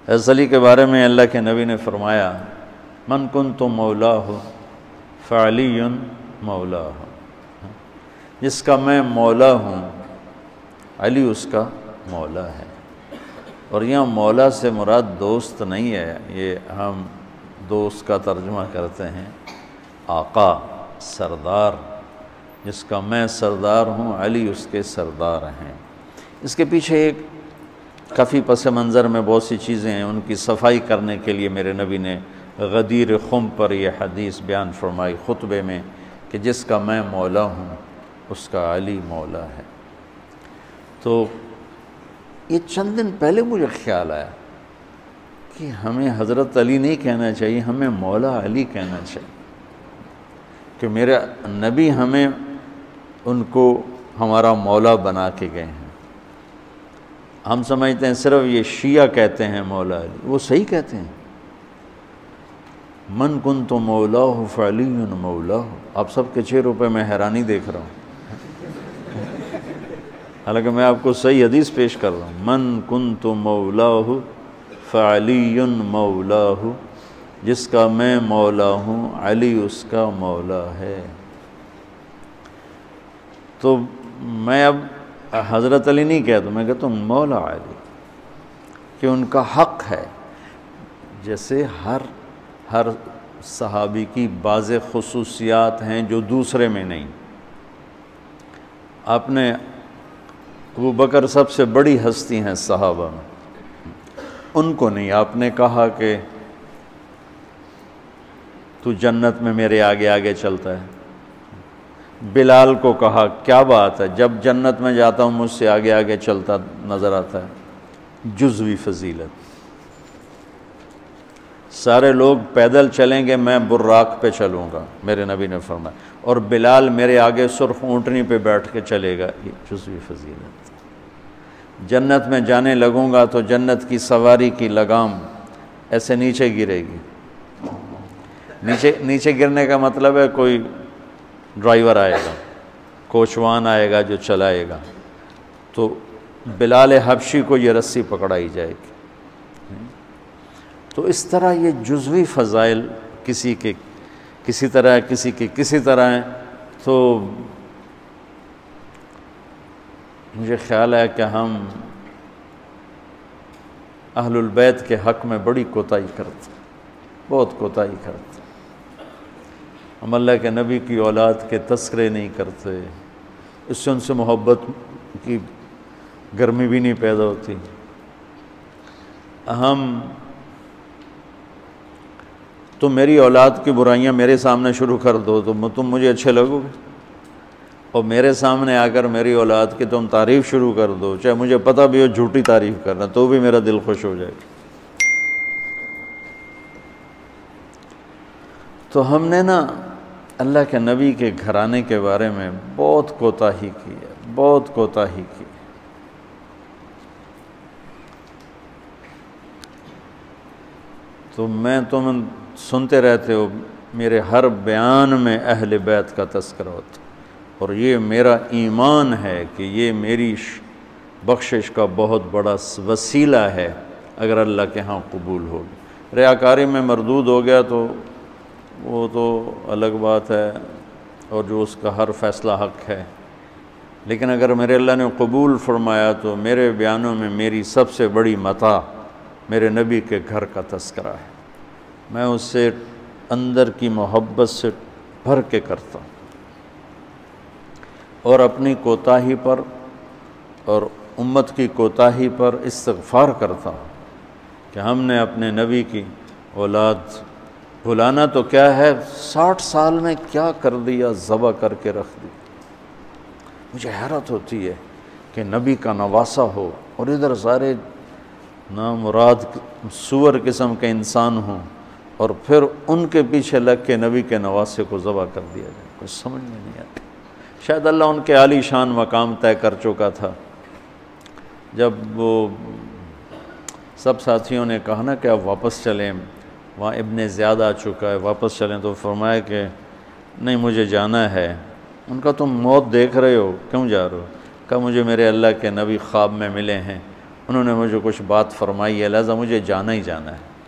حضرت علی کے بارے میں اللہ کے نبی نے فرمایا من کنت مولاہ فعلی مولاہ، جس کا میں مولا ہوں علی اس کا مولا ہے۔ اور یہاں مولا سے مراد دوست نہیں ہے، یہ ہم دوست کا ترجمہ کرتے ہیں آقا، سردار، جس کا میں سردار ہوں علی اس کے سردار ہیں۔ اس کے پیچھے ایک کافی پس منظر میں بہت سی چیزیں ہیں، ان کی صفائی کرنے کے لیے میرے نبی نے غدیر خم پر یہ حدیث بیان فرمائی خطبے میں کہ جس کا میں مولا ہوں اس کا علی مولا ہے۔ تو یہ چند دن پہلے مجھے خیال آیا کہ ہمیں حضرت علی نہیں کہنا چاہیے، ہمیں مولا علی کہنا چاہیے، کہ میرے نبی ہمیں ان کو ہمارا مولا بنا کے گئے ہیں۔ ہم سمجھتے ہیں صرف یہ شیعہ کہتے ہیں مولا علی، وہ صحیح کہتے ہیں، من کنت مولاہ فعلی مولاہ۔ آپ سب کے چہروں پہ میں حیرانی دیکھ رہا ہوں، حالانکہ میں آپ کو صحیح حدیث پیش کر رہا ہوں، من کنت مولاہ فعلی مولاہ، جس کا میں مولا ہوں علی اس کا مولا ہے۔ تو میں اب حضرت علی نہیں کہتا، میں کہتا ہوں مولا علی، کہ ان کا حق ہے۔ جیسے ہر صحابی کی بعض خصوصیات ہیں جو دوسرے میں نہیں۔ آپ نے ابو بکر سب سے بڑی ہستی ہیں صحابہ میں، ان کو نہیں، آپ نے کہا کہ تو جنت میں میرے آگے آگے چلتا ہے۔ بلال کو کہا کیا بات ہے، جب جنت میں جاتا ہوں مجھ سے آگے آگے چلتا نظر آتا ہے، جزوی فضیلت۔ سارے لوگ پیدل چلیں گے، میں براق پہ چلوں گا، میرے نبی نے فرمایا، اور بلال میرے آگے سرخ اونٹنی پہ بیٹھ کے چلے گا، یہ جزوی فضیلت۔ جنت میں جانے لگوں گا تو جنت کی سواری کی لگام ایسے نیچے گرے گی۔ نیچے گرنے کا مطلب ہے کوئی ڈرائیور آئے گا، کوچوان آئے گا جو چلائے گا، تو بلال حبشی کو یہ رسی پکڑائی جائے گی۔ تو اس طرح یہ جزوی فضائل کسی کے کسی طرح، کسی کے کسی طرح ہیں۔ تو مجھے خیال ہے کہ ہم اہل البیت کے حق میں بڑی کوتاہی کرتے، بہت کوتاہی کرتے۔ ہم اللہ کے نبی کی اولاد کے تذکرے نہیں کرتے، اس سے ان سے محبت کی گرمی بھی نہیں پیدا ہوتی۔ تم میری اولاد کی برائیاں میرے سامنے شروع کر دو تو تم مجھے اچھے لگو گے، اور میرے سامنے آ کر میری اولاد کی تم تعریف شروع کر دو، چاہے مجھے پتہ بھی ہو جھوٹی تعریف کرنا، تو بھی میرا دل خوش ہو جائے گا۔ تو ہم نے نا اللہ کے نبی کے گھرانے کے بارے میں بہت کوتاہی کی ہے، بہت کوتاہی کی۔ تو تم سنتے رہتے ہو، میرے ہر بیان میں اہل بیت کا تذکرہ ہوتا، اور یہ میرا ایمان ہے کہ یہ میری بخشش کا بہت بڑا وسیلہ ہے اگر اللہ کے ہاں قبول ہوگی۔ ریاکاری میں مردود ہو گیا تو وہ تو الگ بات ہے، اور جو اس کا ہر فیصلہ حق ہے، لیکن اگر میرے اللہ نے قبول فرمایا تو میرے بیانوں میں میری سب سے بڑی متاع میرے نبی کے گھر کا تذکرہ ہے۔ میں اس سے اندر کی محبت سے بھر کے کرتا ہوں، اور اپنی کوتاہی پر اور امت کی کوتاہی پر استغفار کرتا ہوں کہ ہم نے اپنے نبی کی اولاد بھلانا تو کیا ہے، 60 سال میں کیا کر دیا، ذبح کر کے رکھ دی۔ مجھے حیرت ہوتی ہے کہ نبی کا نواسہ ہو اور ادھر سارے نامراد سور قسم کے انسان ہوں، اور پھر ان کے پیچھے لگ کے نبی کے نواسے کو ذبح کر دیا جائے، کچھ سمجھ میں نہیں آتی۔ شاید اللہ ان کے عالی شان مقام طے کر چکا تھا۔ جب وہ سب ساتھیوں نے کہا نا کہ آپ واپس چلیں، وہاں ابن زیاد آ چکا ہے، واپس چلیں، تو فرمایا کہ نہیں مجھے جانا ہے۔ ان کا تم موت دیکھ رہے ہو، کیوں جا رہے ہو؟ کہا مجھے میرے اللہ کے نبی خواب میں ملے ہیں، انہوں نے مجھے کچھ بات فرمائی ہے، لہذا مجھے جانا ہی جانا ہے۔